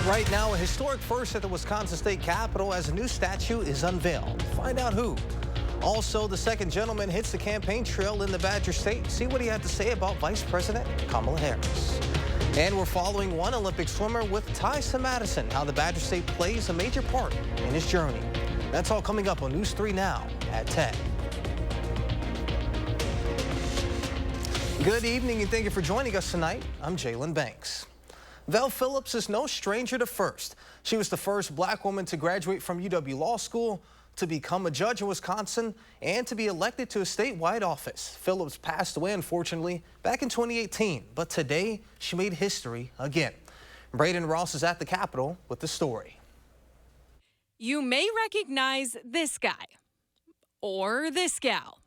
Right now, a historic first at the Wisconsin State Capitol as a new statue is unveiled. Find out who. Also, the second gentleman hits the campaign trail in the Badger State. See what he had to say about Vice President Kamala Harris. And we're following one Olympic swimmer with ties to Madison, how the Badger State plays a major part in his journey. That's all coming up on News 3 Now at 10. Good evening and thank you for joining us tonight. I'm Jalen Banks. Vel Phillips is no stranger to first. She was the first black woman to graduate from UW Law School, to become a judge in Wisconsin, and to be elected to a statewide office. Phillips passed away, unfortunately, back in 2018, but today she made history again. Braden Ross is at the Capitol with the story. You may recognize this guy or this gal.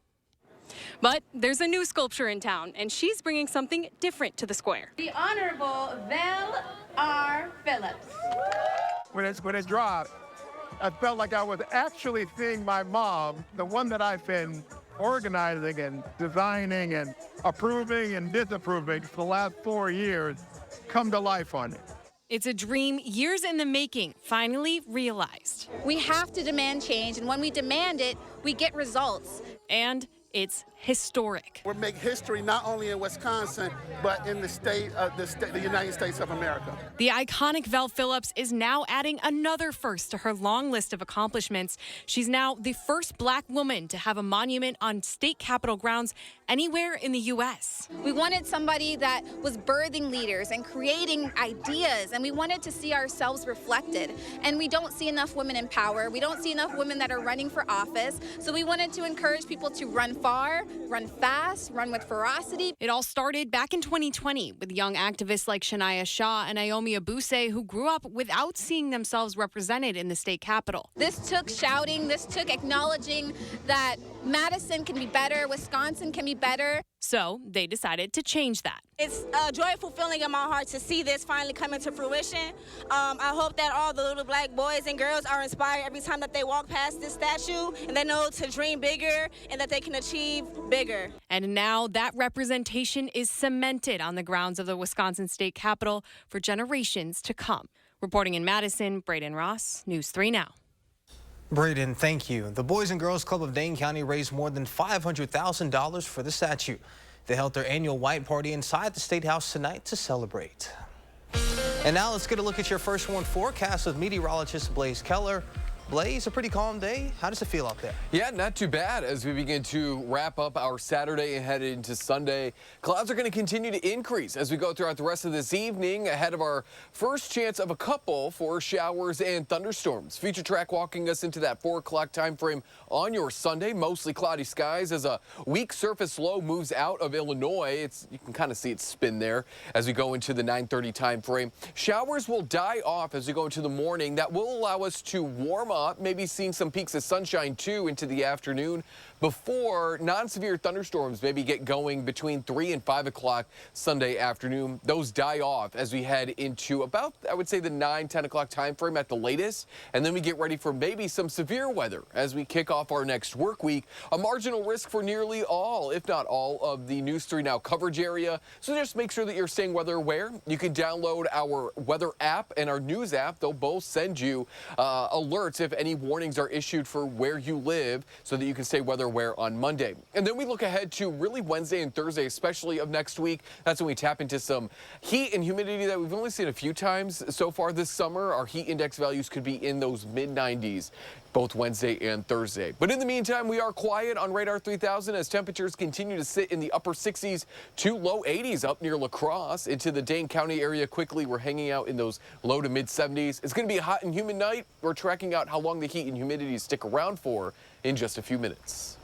But there's a new sculpture in town, and she's bringing something different to the square. The Honorable Vel R. Phillips. When it dropped, I felt like I was actually seeing my mom, the one that I've been organizing and designing and approving and disapproving for the last 4 years, come to life on it. It's a dream years in the making, finally realized. We have to demand change, and when we demand it, we get results. And it's historic. We'll make history not only in Wisconsin, but in the United States of America. The iconic Vel Phillips is now adding another first to her long list of accomplishments. She's now the first black woman to have a monument on state capitol grounds anywhere in the U.S. We wanted somebody that was birthing leaders and creating ideas, and we wanted to see ourselves reflected. And we don't see enough women in power. We don't see enough women that are running for office. So we wanted to encourage people to run far, run fast, run with ferocity. It all started back in 2020 with young activists like Shania Shaw and Naomi Abuse who grew up without seeing themselves represented in the state capitol. This took shouting, this took acknowledging that Madison can be better, Wisconsin can be better. So they decided to change that. It's a joyful feeling in my heart to see this finally coming to fruition. I hope that all the little black boys and girls are inspired every time that they walk past this statue, and they know to dream bigger and that they can achieve bigger. And now that representation is cemented on the grounds of the Wisconsin State Capitol for generations to come. Reporting in Madison, Braden Ross, News 3 Now. Braden, thank you. The Boys and Girls Club of Dane County raised more than $500,000 for the statue. They held their annual white party inside the State House tonight to celebrate. And now let's get a look at your first one forecast with meteorologist Blaze Keller. Blaze, a pretty calm day. How does it feel out there? Yeah, not too bad as we begin to wrap up our Saturday and head into Sunday. Clouds are going to continue to increase as we go throughout the rest of this evening ahead of our first chance of a couple for showers and thunderstorms. Future track walking us into that 4 o'clock time frame on your Sunday. Mostly cloudy skies as a weak surface low moves out of Illinois. You can kind of see it spin there as we go into the 9:30 time frame. Showers will die off as we go into the morning. That will allow us to warm up. Maybe seeing some peaks of sunshine too into the afternoon before non-severe thunderstorms maybe get going between 3 and 5 o'clock Sunday afternoon. Those die off as we head into about, I would say, the 9-10 o'clock time frame at the latest. And then we get ready for maybe some severe weather as we kick off our next work week. A marginal risk for nearly all, if not all, of the News 3 Now coverage area. So just make sure that you're staying weather aware. You can download our weather app and our news app. They'll both send you alerts if any warnings are issued for where you live so that you can stay weather aware on Monday. And then we look ahead to really Wednesday and Thursday, especially of next week. That's when we tap into some heat and humidity that we've only seen a few times so far this summer. Our heat index values could be in those mid-90s. Both Wednesday and Thursday. But in the meantime, we are quiet on Radar 3000 as temperatures continue to sit in the upper 60s to low 80s up near La Crosse. Into the Dane County area quickly, we're hanging out in those low to mid 70s. It's going to be a hot and humid night. We're tracking out how long the heat and humidity stick around for in just a few minutes.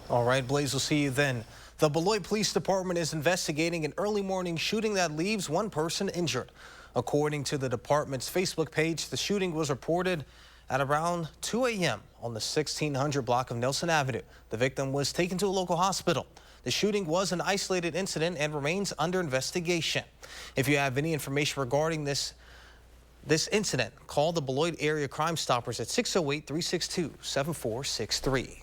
All right, Blaze, we'll see you then. The Beloit Police Department is investigating an early morning shooting that leaves one person injured. According to the department's Facebook page, the shooting was reported at around 2 a.m. on the 1600 block of Nelson Avenue. The victim was taken to a local hospital. The shooting was an isolated incident and remains under investigation. If you have any information regarding this incident, call the Beloit Area Crime Stoppers at 608-362-7463.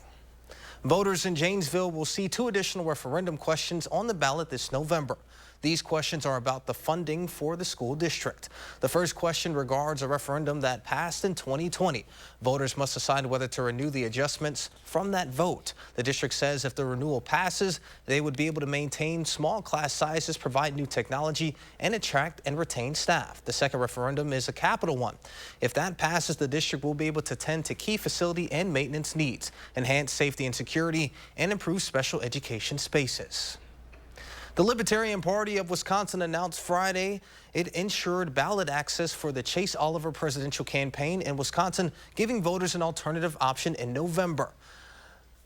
Voters in Janesville will see 2 additional referendum questions on the ballot this November. These questions are about the funding for the school district. The first question regards a referendum that passed in 2020. Voters must decide whether to renew the adjustments from that vote. The district says if the renewal passes, they would be able to maintain small class sizes, provide new technology, and attract and retain staff. The second referendum is a capital one. If that passes, the district will be able to tend to key facility and maintenance needs, enhance safety and security, and improve special education spaces. The Libertarian Party of Wisconsin announced Friday it ensured ballot access for the Chase Oliver presidential campaign in Wisconsin, giving voters an alternative option in November.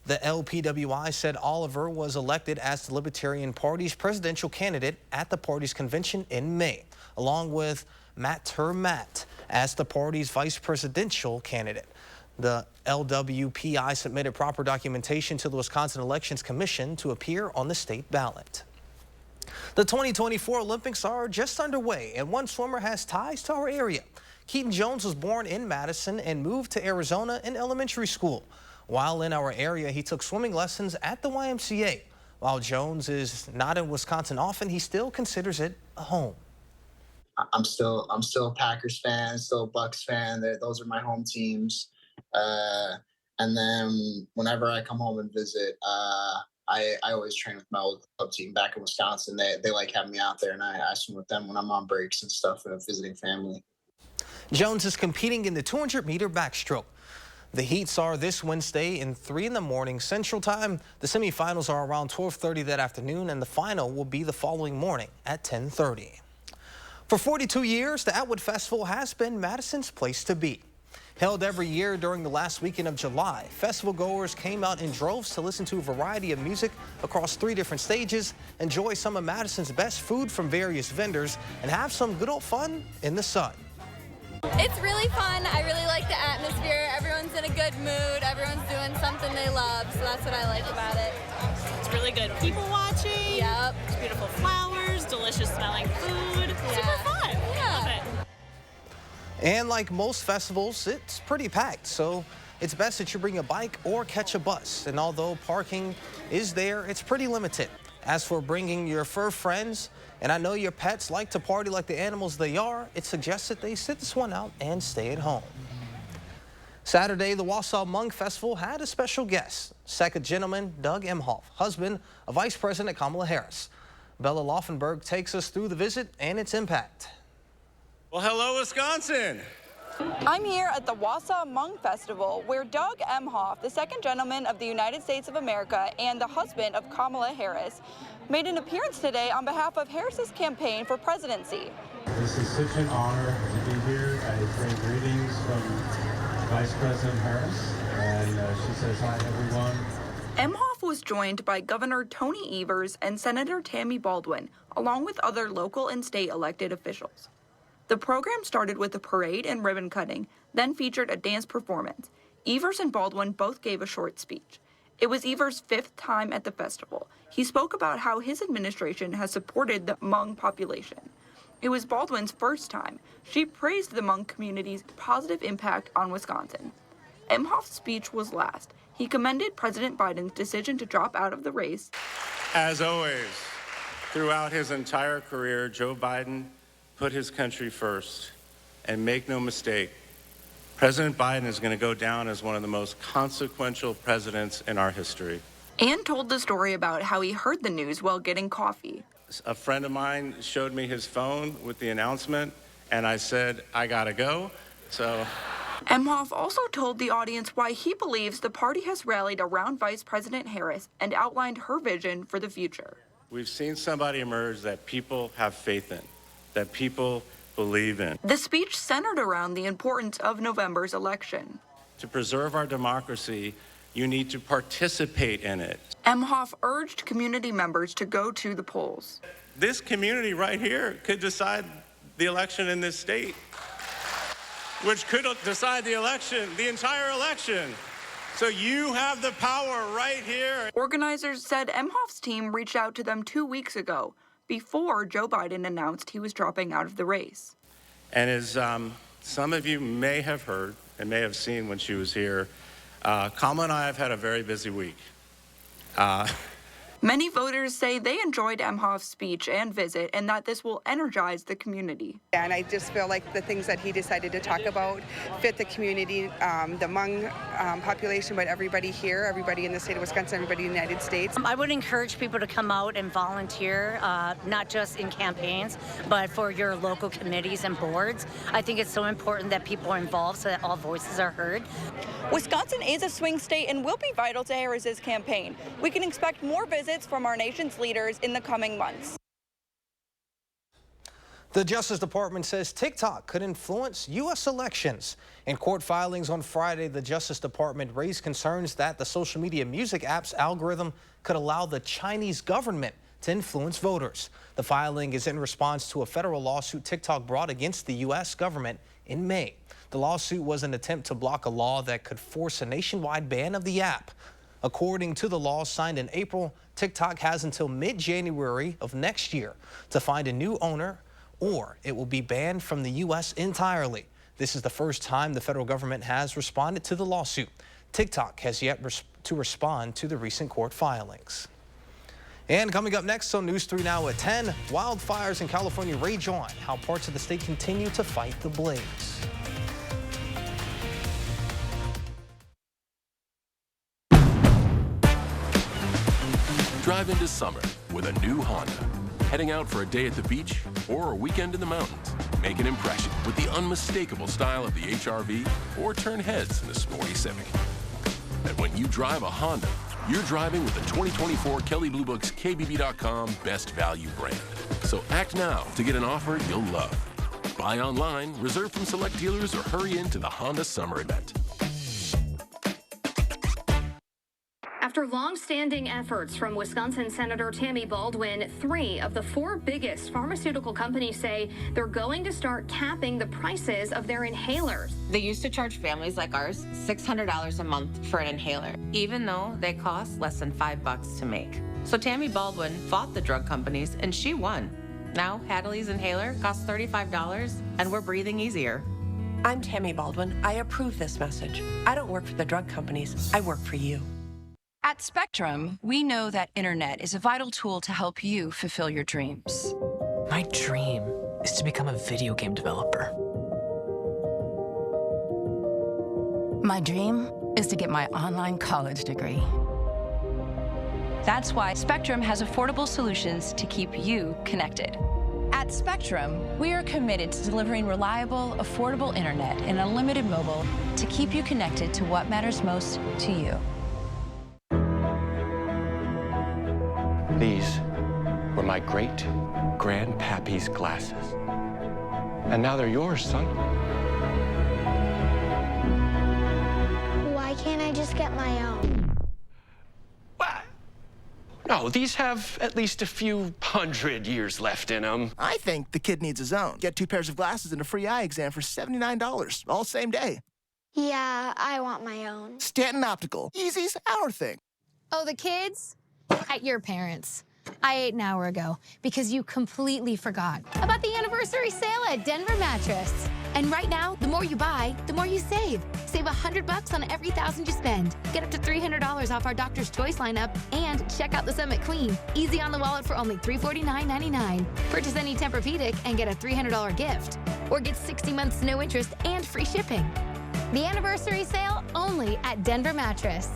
The LPWI said Oliver was elected as the Libertarian Party's presidential candidate at the party's convention in May, along with Matt Termatt as the party's vice presidential candidate. The LWPI submitted proper documentation to the Wisconsin Elections Commission to appear on the state ballot. The 2024 Olympics are just underway, and one swimmer has ties to our area. Keaton Jones was born in Madison and moved to Arizona in elementary school. While in our area, he took swimming lessons at the YMCA. While Jones is not in Wisconsin often, he still considers it a home. I'm still a Packers fan, still a Bucks fan. Those are my home teams. And then whenever I come home and visit, I always train with my old club team back in Wisconsin. They like having me out there, and I swim with them when I'm on breaks and stuff and visiting family. Jones is competing in the 200-meter backstroke. The heats are this Wednesday in 3 in the morning Central Time. The semifinals are around 12:30 that afternoon, and the final will be the following morning at 10:30. For 42 years, the Atwood Festival has been Madison's place to be. Held every year during the last weekend of July, festival goers came out in droves to listen to a variety of music across 3 different stages, enjoy some of Madison's best food from various vendors, and have some good old fun in the sun. It's really fun. I really like the atmosphere. Everyone's in a good mood. Everyone's doing something they love, so that's what I like about it. It's really good. People watching. Yep. Beautiful flowers, delicious smelling food. Super fun. Yeah. Love it. And like most festivals, it's pretty packed, so it's best that you bring a bike or catch a bus. And although parking is there, it's pretty limited. As for bringing your fur friends, and I know your pets like to party like the animals they are, it's suggested they sit this one out and stay at home. Saturday, the Wausau Hmong Festival had a special guest, second gentleman Doug Emhoff, husband of Vice President Kamala Harris. Bella Laufenberg takes us through the visit and its impact. Well, hello, Wisconsin. I'm here at the Wausau Hmong Festival, where Doug Emhoff, the second gentleman of the United States of America and the husband of Kamala Harris, made an appearance today on behalf of Harris's campaign for presidency. This is such an honor to be here. I bring greetings from Vice President Harris, and she says hi, everyone. Emhoff was joined by Governor Tony Evers and Senator Tammy Baldwin, along with other local and state elected officials. The program started with a parade and ribbon cutting, then featured a dance performance. Evers and Baldwin both gave a short speech. It was Evers' 5th time at the festival. He spoke about how his administration has supported the Hmong population. It was Baldwin's first time. She praised the Hmong community's positive impact on Wisconsin. Emhoff's speech was last. He commended President Biden's decision to drop out of the race. As always, throughout his entire career, Joe Biden put his country first. And make no mistake, President Biden is going to go down as one of the most consequential presidents in our history. And told the story about how he heard the news while getting coffee. A friend of mine showed me his phone with the announcement, and I said, I gotta go. So Emhoff also told the audience why he believes the party has rallied around Vice President Harris and outlined her vision for the future. we've seen somebody emerge that people have faith in, that people believe in. The speech centered around the importance of November's election. To preserve our democracy, you need to participate in it. Emhoff urged community members to go to the polls. This community right here could decide the election in this state, which could decide the election, the entire election. So you have the power right here. Organizers said Emhoff's team reached out to them 2 weeks ago, before Joe Biden announced he was dropping out of the race. And as some of you may have heard and may have seen when she was here, Kamala and I have had a very busy week. Many voters say they enjoyed Emhoff's speech and visit and that this will energize the community. And I just feel like the things that he decided to talk about fit the community, the Hmong population, but everybody here, everybody in the state of Wisconsin, everybody in the United States. I would encourage people to come out and volunteer, not just in campaigns, but for your local committees and boards. I think it's so important that people are involved so that all voices are heard. Wisconsin is a swing state and will be vital to Harris's campaign. We can expect more visits from our nation's leaders in the coming months. The Justice Department says TikTok could influence U.S. elections. In court filings on Friday, the Justice Department raised concerns that the social media music app's algorithm could allow the Chinese government to influence voters. The filing is in response to a federal lawsuit TikTok brought against the U.S. government in May. The lawsuit was an attempt to block a law that could force a nationwide ban of the app. According to the law signed in April, TikTok has until mid-January of next year to find a new owner, or it will be banned from the U.S. entirely. This is the first time the federal government has responded to the lawsuit. TikTok has yet to respond to the recent court filings. And coming up next on News 3 Now at 10, wildfires in California rage on, how parts of the state continue to fight the blaze. Drive into summer with a new Honda. Heading out for a day at the beach or a weekend in the mountains. Make an impression with the unmistakable style of the HR-V or turn heads in the sporty Civic. And when you drive a Honda, you're driving with the 2024 Kelley Blue Book's KBB.com Best Value brand. So act now to get an offer you'll love. Buy online, reserve from select dealers, or hurry into the Honda Summer Event. After long-standing efforts from Wisconsin Senator Tammy Baldwin, 3 of the 4 biggest pharmaceutical companies say they're going to start capping the prices of their inhalers. They used to charge families like ours $600 a month for an inhaler, even though they cost less than $5 to make. So Tammy Baldwin fought the drug companies, and she won. Now Hadley's inhaler costs $35, and we're breathing easier. I'm Tammy Baldwin. I approve this message. I don't work for the drug companies. I work for you. At Spectrum, we know that internet is a vital tool to help you fulfill your dreams. My dream is to become a video game developer. My dream is to get my online college degree. That's why Spectrum has affordable solutions to keep you connected. At Spectrum, we are committed to delivering reliable, affordable internet and unlimited mobile to keep you connected to what matters most to you. These were my great-grandpappy's glasses. And now they're yours, son. Why can't I just get my own? What? No, these have at least a few hundred years left in them. I think the kid needs his own. Get 2 pairs of glasses and a free eye exam for $79, all same day. Yeah, I want my own. Stanton Optical. Easy's our thing. Oh, the kids? At your parents'. I ate an hour ago because you completely forgot about the anniversary sale at Denver Mattress. And right now, the more you buy, the more you save. Save $100 on every $1,000 you spend. Get up to $300 off our Doctor's Choice lineup and check out the Summit Queen. Easy on the wallet for only $349.99. Purchase any Tempur-Pedic and get a $300 gift. Or get 60 months no interest and free shipping. The anniversary sale only at Denver Mattress.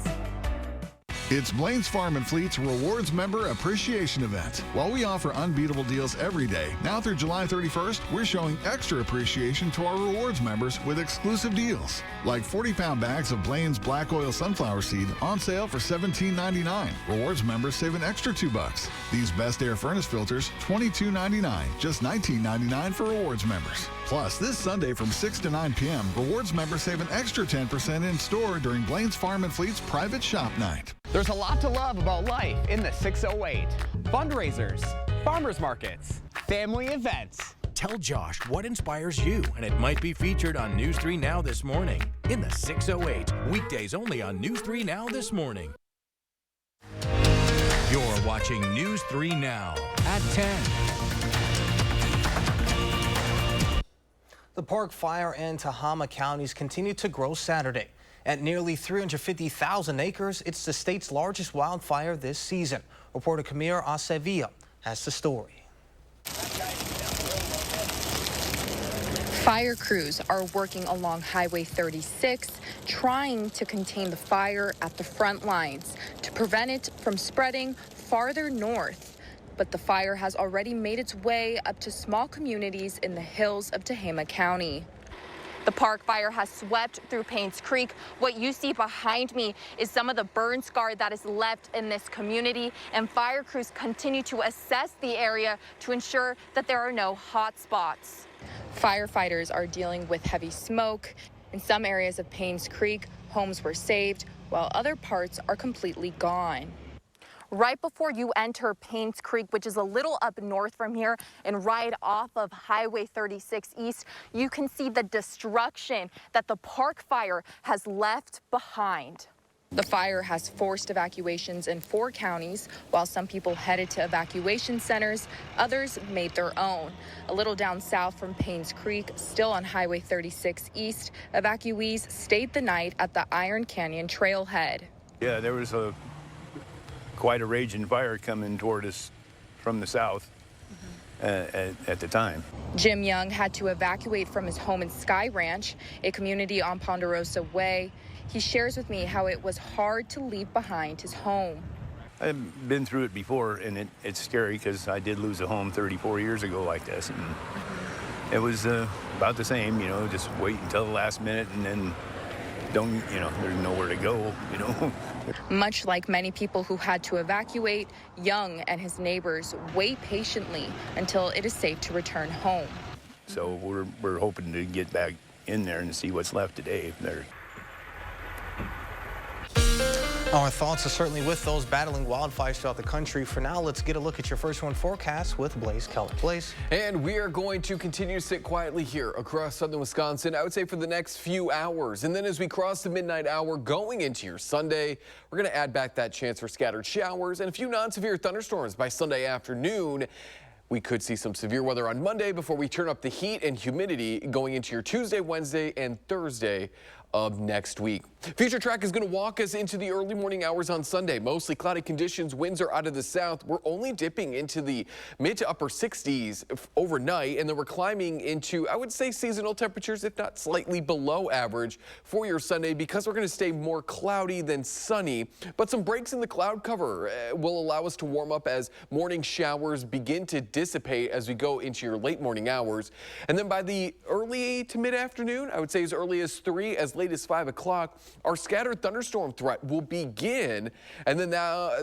It's Blaine's Farm and Fleet's Rewards Member Appreciation Event. While we offer unbeatable deals every day, now through July 31st, we're showing extra appreciation to our rewards members with exclusive deals. Like 40-pound bags of Blaine's Black Oil Sunflower Seed on sale for $17.99. Rewards members save an extra $2. These Best Air Furnace Filters, $22.99. Just $19.99 for rewards members. Plus, this Sunday from 6 to 9 p.m., rewards members save an extra 10% in store during Blaine's Farm and Fleet's private shop night. There's a lot to love about life in the 608. Fundraisers, farmers markets, family events. Tell Josh what inspires you, and it might be featured on News 3 Now this morning in the 608. Weekdays only on News 3 Now this morning. You're watching News 3 Now at 10. The Park Fire and Tehama counties continue to grow Saturday. At nearly 350,000 acres, it's the state's largest wildfire this season. Reporter Camille Acevilla has the story. Fire crews are working along Highway 36, trying to contain the fire at the front lines to prevent it from spreading farther north. But the fire has already made its way up to small communities in the hills of Tehama County. The park fire has swept through Paynes Creek. What you see behind me is some of the burn scar that is left in this community, and fire crews continue to assess the area to ensure that there are no hot spots. Firefighters are dealing with heavy smoke. In some areas of Paynes Creek, homes were saved, while other parts are completely gone. Right before you enter Paynes Creek, which is a little up north from here and right off of Highway 36 East, you can see the destruction that the park fire has left behind. The fire has forced evacuations in 4 counties. While some people headed to evacuation centers, others made their own. A little down south from Paynes Creek, still on Highway 36 East, evacuees stayed the night at the Iron Canyon trailhead. Yeah, there was quite a raging fire coming toward us from the south at the time. Jim Young had to evacuate from his home in Sky Ranch, a community on Ponderosa Way. He shares with me how it was hard to leave behind his home. I've been through it before, and it's scary because I did lose a home 34 years ago like this. And it was about the same, just wait until the last minute and then there's nowhere to go, Much like many people who had to evacuate, Young and his neighbors wait patiently until it is safe to return home. So we're hoping to get back in there and see what's left today. Our thoughts are certainly with those battling wildfires throughout the country. For now, let's get a look at your first one forecast with Blaze Keller. Blaze. And we are going to continue to sit quietly here across southern Wisconsin, I would say for the next few hours. And then as we cross the midnight hour going into your Sunday, we're going to add back that chance for scattered showers and a few non-severe thunderstorms by Sunday afternoon. We could see some severe weather on Monday before we turn up the heat and humidity going into your Tuesday, Wednesday, and Thursday of next week. Future Track is going to walk us into the early morning hours on Sunday. Mostly cloudy conditions. Winds are out of the south. We're only dipping into the mid to upper 60s overnight, and then we're climbing into, I would say, seasonal temperatures, if not slightly below average for your Sunday, because we're going to stay more cloudy than sunny. But some breaks in the cloud cover will allow us to warm up as morning showers begin to dissipate as we go into your late morning hours. And then by the early to mid afternoon, I would say as early as 3, as late as 5 o'clock, our scattered thunderstorm threat will begin. And then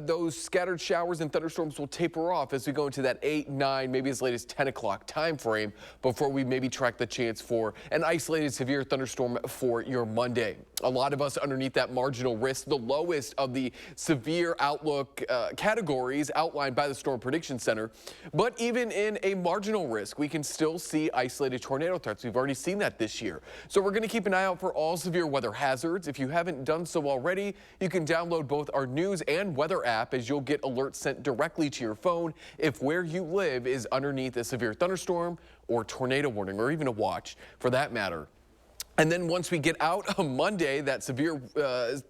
those scattered showers and thunderstorms will taper off as we go into that 8, 9, maybe as late as 10 o'clock time frame before we maybe track the chance for an isolated severe thunderstorm for your Monday. A lot of us underneath that marginal risk, the lowest of the severe outlook categories outlined by the Storm Prediction Center. But even in a marginal risk, we can still see isolated tornado threats. We've already seen that this year. So we're going to keep an eye out for all severe weather hazards. If you haven't done so already, you can download both our news and weather app, as you'll get alerts sent directly to your phone if where you live is underneath a severe thunderstorm or tornado warning, or even a watch for that matter. And then once we get out on Monday, that severe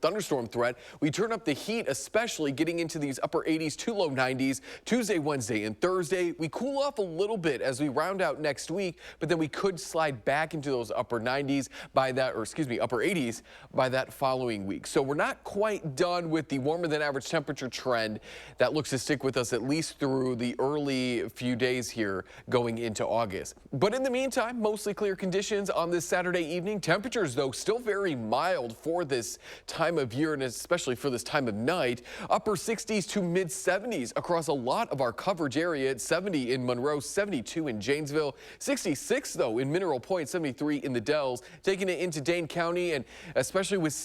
thunderstorm threat, we turn up the heat, especially getting into these upper 80s to low 90s Tuesday, Wednesday, and Thursday. We cool off a little bit as we round out next week, but then we could slide back into those upper 90s by that, or excuse me, upper 80s by that following week. So we're not quite done with the warmer than average temperature trend that looks to stick with us at least through the early few days here going into August. But in the meantime, mostly clear conditions on this Saturday evening. Temperatures, though, still very mild for this time of year and especially for this time of night. Upper 60s to mid 70s across a lot of our coverage area. It's 70 in Monroe, 72 in Janesville, 66 though in Mineral Point, 73 in the Dells. Taking it into Dane County, and especially with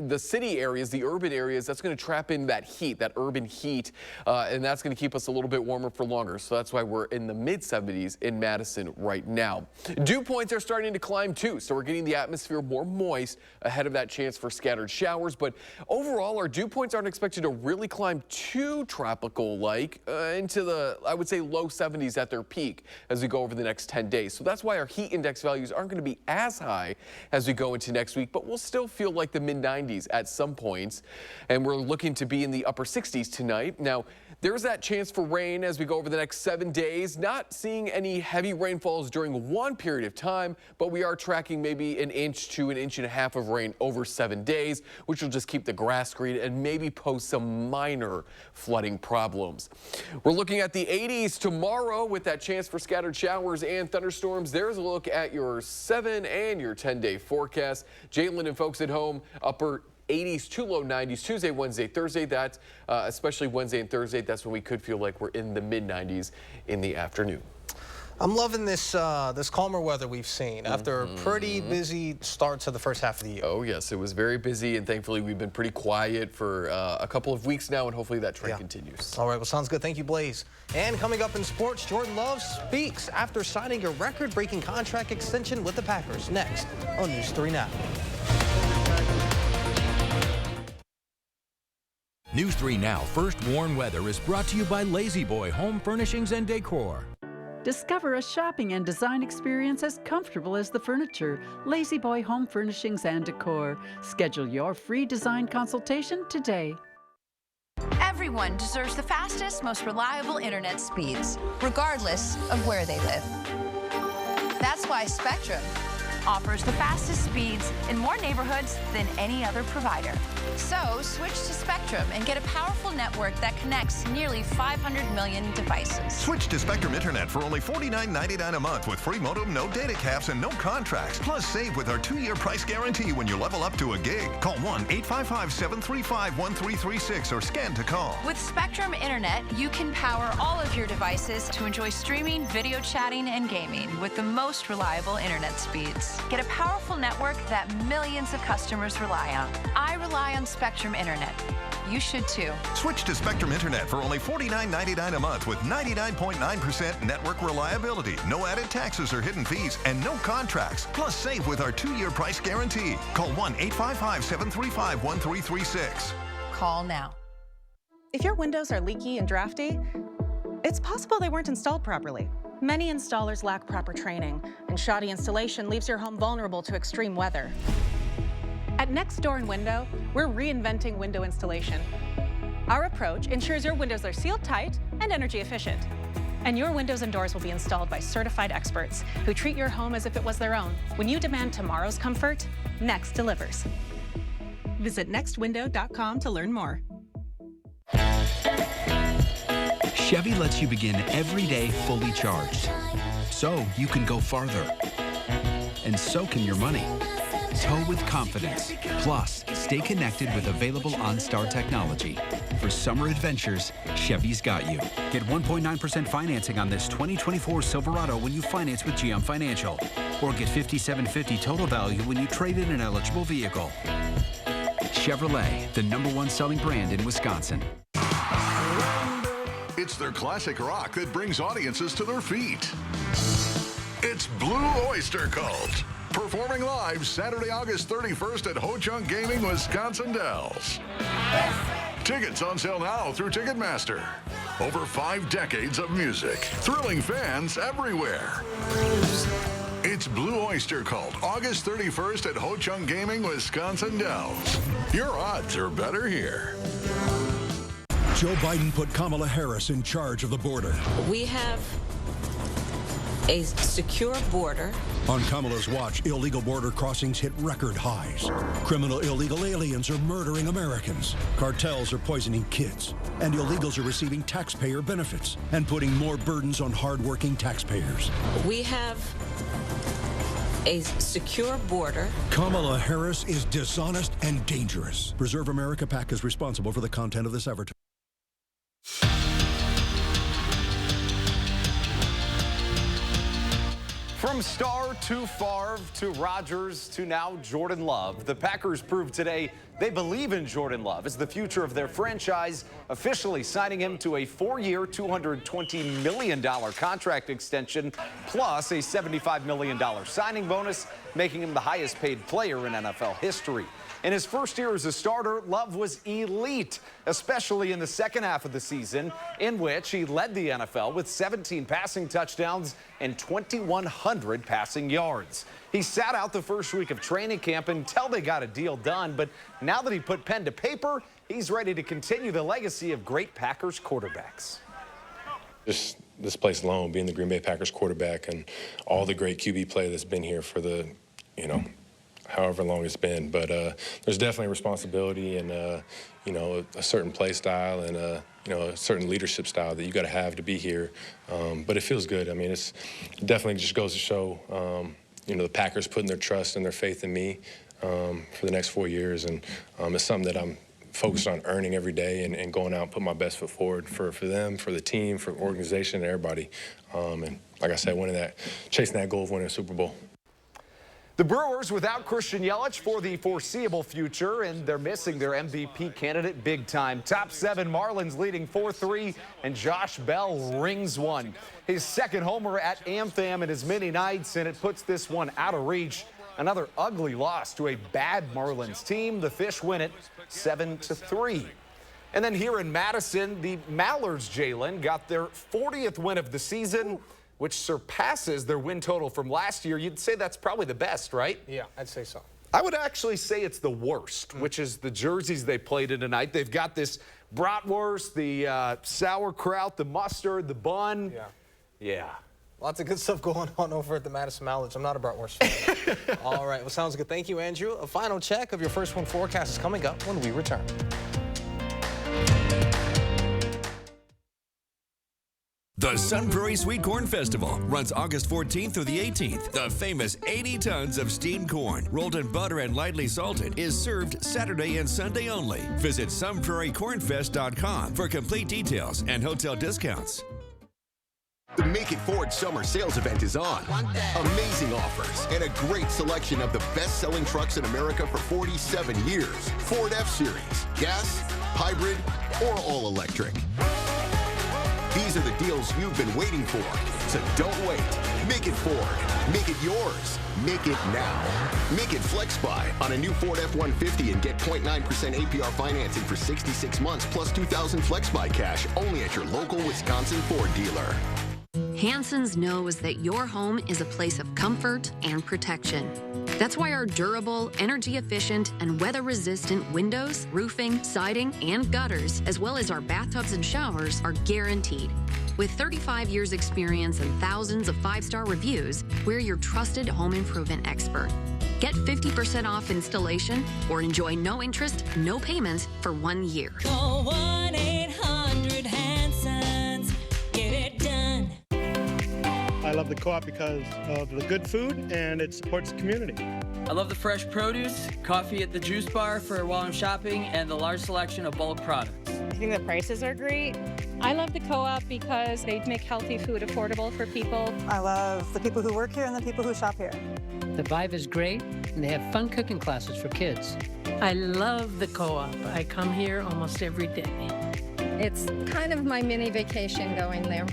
the city areas, the urban areas, that's going to trap in that heat, that urban heat, and that's going to keep us a little bit warmer for longer. So that's why we're in the mid 70s in Madison right now. Dew points are starting to climb too, so we're getting the atmosphere more moist ahead of that chance for scattered showers. But overall, our dew points aren't expected to really climb too tropical-like into the, I would say, low 70s at their peak as we go over the next 10 days. So that's why our heat index values aren't going to be as high as we go into next week, but we'll still feel like the mid-90s at some points. And we're looking to be in the upper 60s tonight. Now, there's that chance for rain as we go over the next 7 days. Not seeing any heavy rainfalls during one period of time, but we are tracking maybe an inch to an inch and a half of rain over 7 days, which will just keep the grass green and maybe pose some minor flooding problems. We're looking at the 80s tomorrow with that chance for scattered showers and thunderstorms. There's a look at your 7 and your 10-day forecast. Jalen and folks at home, upper 80s to low 90s Tuesday, Wednesday, Thursday. That's especially Wednesday and Thursday. That's when we could feel like we're in the mid 90s in the afternoon. I'm loving this this calmer weather we've seen after a pretty busy start to the first half of the year. Oh yes, it was very busy, and thankfully we've been pretty quiet for a couple of weeks now, and hopefully that trend continues. All right, well, sounds good. Thank you, Blaze. And coming up in sports, Jordan Love speaks after signing a record-breaking contract extension with the Packers. Next on News 3 Now. News 3 Now First Warn Weather is brought to you by Lazy Boy Home Furnishings and Decor. Discover a shopping and design experience as comfortable as the furniture. Lazy Boy Home Furnishings and Decor. Schedule your free design consultation today. Everyone deserves the fastest, most reliable internet speeds, regardless of where they live. That's why Spectrum offers the fastest speeds in more neighborhoods than any other provider. So switch to Spectrum and get a powerful network that connects nearly 500 million devices. Switch to Spectrum Internet for only $49.99 a month with free modem, no data caps, and no contracts. Plus, save with our 2-year price guarantee when you level up to a gig. Call 1-855-735-1336 or scan to call. With Spectrum Internet, you can power all of your devices to enjoy streaming, video chatting, and gaming with the most reliable internet speeds. Get a powerful network that millions of customers rely on. I rely on Spectrum Internet. You should too. Switch to Spectrum Internet for only $49.99 a month with 99.9% network reliability, no added taxes or hidden fees, and no contracts. Plus, save with our 2-year price guarantee. Call 1-855-735-1336. Call now. If your windows are leaky and drafty, it's possible they weren't installed properly. Many installers lack proper training, and shoddy installation leaves your home vulnerable to extreme weather. At Next Door & Window, we're reinventing window installation. Our approach ensures your windows are sealed tight and energy efficient. And your windows and doors will be installed by certified experts who treat your home as if it was their own. When you demand tomorrow's comfort, Next delivers. Visit nextwindow.com to learn more. Chevy lets you begin every day fully charged, so you can go farther. And so can your money. Tow with confidence. Plus, stay connected with available OnStar technology. For summer adventures, Chevy's got you. Get 1.9% financing on this 2024 Silverado when you finance with GM Financial. Or get $5,750 total value when you trade in an eligible vehicle. Chevrolet, the #1 selling brand in Wisconsin. It's their classic rock that brings audiences to their feet. It's Blue Oyster Cult, performing live Saturday, August 31st at Ho Chunk Gaming, Wisconsin Dells. Tickets on sale now through Ticketmaster. Over 5 decades of music, thrilling fans everywhere. It's Blue Oyster Cult, August 31st at Ho Chunk Gaming, Wisconsin Dells. Your odds are better here. Joe Biden put Kamala Harris in charge of the border. We have a secure border. On Kamala's watch, illegal border crossings hit record highs. Criminal illegal aliens are murdering Americans. Cartels are poisoning kids. And illegals are receiving taxpayer benefits and putting more burdens on hardworking taxpayers. We have a secure border. Kamala Harris is dishonest and dangerous. Preserve America PAC is responsible for the content of this advertisement. From Starr to Favre to Rodgers to now Jordan Love, the Packers proved today They believe in Jordan Love as the future of their franchise, officially signing him to a 4-year, $220 million contract extension, plus a $75 million signing bonus, making him the highest paid player in NFL history. In his first year as a starter, Love was elite, especially in the second half of the season, in which he led the NFL with 17 passing touchdowns and 2,100 passing yards. He sat out the first week of training camp until they got a deal done, but now that he put pen to paper, he's ready to continue the legacy of great Packers quarterbacks. Just this place alone, being the Green Bay Packers quarterback and all the great QB play that's been here for the, however long it's been. But there's definitely a responsibility and, a certain play style and, a certain leadership style that you got to have to be here. But it feels good. I mean, it definitely just goes to show, the Packers putting their trust and their faith in me for the next 4 years. And it's something that I'm focused on earning every day and going out and putting my best foot forward for them, for the team, for the organization, and everybody. And like I said, chasing that goal of winning a Super Bowl. The Brewers without Christian Yelich for the foreseeable future, and they're missing their MVP candidate big time. Top 7 Marlins leading 4-3, and Josh Bell rings one. His second homer at Anthem in as many nights, and it puts this one out of reach. Another ugly loss to a bad Marlins team. The Fish win it 7-3. And then here in Madison, the Mallards, Jalen, got their 40th win of the season, which surpasses their win total from last year. You'd say that's probably the best, right? Yeah, I'd say so. I would actually say it's the worst, which is the jerseys they played in tonight. They've got this bratwurst, the sauerkraut, the mustard, the bun. Yeah. Lots of good stuff going on over at the Madison Mallards. I'm not a bratwurst fan. All right, well, sounds good. Thank you, Andrew. A final check of your first one forecast is coming up when we return. The Sun Prairie Sweet Corn Festival runs August 14th through the 18th. The famous 80 tons of steamed corn, rolled in butter and lightly salted, is served Saturday and Sunday only. Visit sunprairiecornfest.com for complete details and hotel discounts. The Make It Ford Summer Sales Event is on. Amazing offers and a great selection of the best-selling trucks in America for 47 years. Ford F-Series, gas, hybrid, or all-electric. These are the deals you've been waiting for. So don't wait. Make it Ford. Make it yours. Make it now. Make it Flex Buy on a new Ford F-150 and get 0.9% APR financing for 66 months plus $2,000 Flex Buy cash only at your local Wisconsin Ford dealer. Hanson's knows that your home is a place of comfort and protection. That's why our durable, energy-efficient, and weather-resistant windows, roofing, siding, and gutters, as well as our bathtubs and showers, are guaranteed. With 35 years' experience and thousands of 5-star reviews, we're your trusted home improvement expert. Get 50% off installation or enjoy no interest, no payments for 1 year. Call 1-800-HANSONS. Get it done. I love the co-op because of the good food and it supports the community. I love the fresh produce, coffee at the juice bar for while I'm shopping, and the large selection of bulk products. I think the prices are great. I love the co-op because they make healthy food affordable for people. I love the people who work here and the people who shop here. The vibe is great, and they have fun cooking classes for kids. I love the co-op. I come here almost every day. It's kind of my mini vacation going there.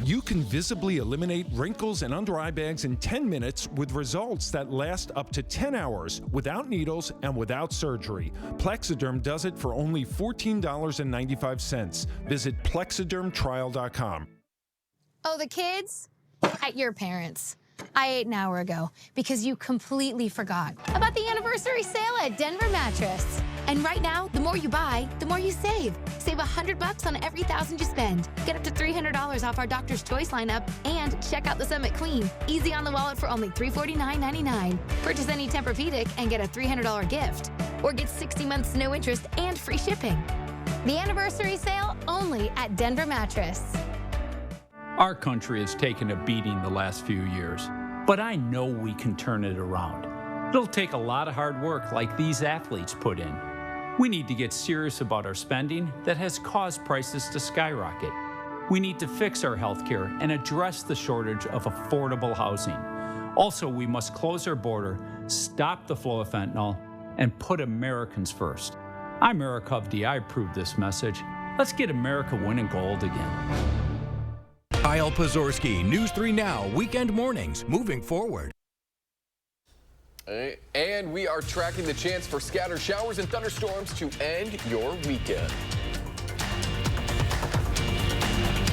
You can visibly eliminate wrinkles and under eye bags in 10 minutes with results that last up to 10 hours without needles and without surgery. Plexiderm does it for only $14.95. Visit plexidermtrial.com. Oh, the kids? At your parents'. I ate an hour ago because you completely forgot about the anniversary sale at Denver Mattress. And right now, the more you buy, the more you save. Save $100 on every $1,000 you spend. Get up to $300 off our Doctor's Choice lineup and check out the Summit Queen. Easy on the wallet for only $349.99. Purchase any Tempur-Pedic and get a $300 gift. Or get 60 months no interest and free shipping. The anniversary sale only at Denver Mattress. Our country has taken a beating the last few years, but I know we can turn it around. It'll take a lot of hard work like these athletes put in. We need to get serious about our spending that has caused prices to skyrocket. We need to fix our healthcare and address the shortage of affordable housing. Also, we must close our border, stop the flow of fentanyl, and put Americans first. I'm Eric Hovde. I approve this message. Let's get America winning gold again. Kyle Pozorski, News 3 Now, weekend mornings, moving forward. And we are tracking the chance for scattered showers and thunderstorms to end your weekend.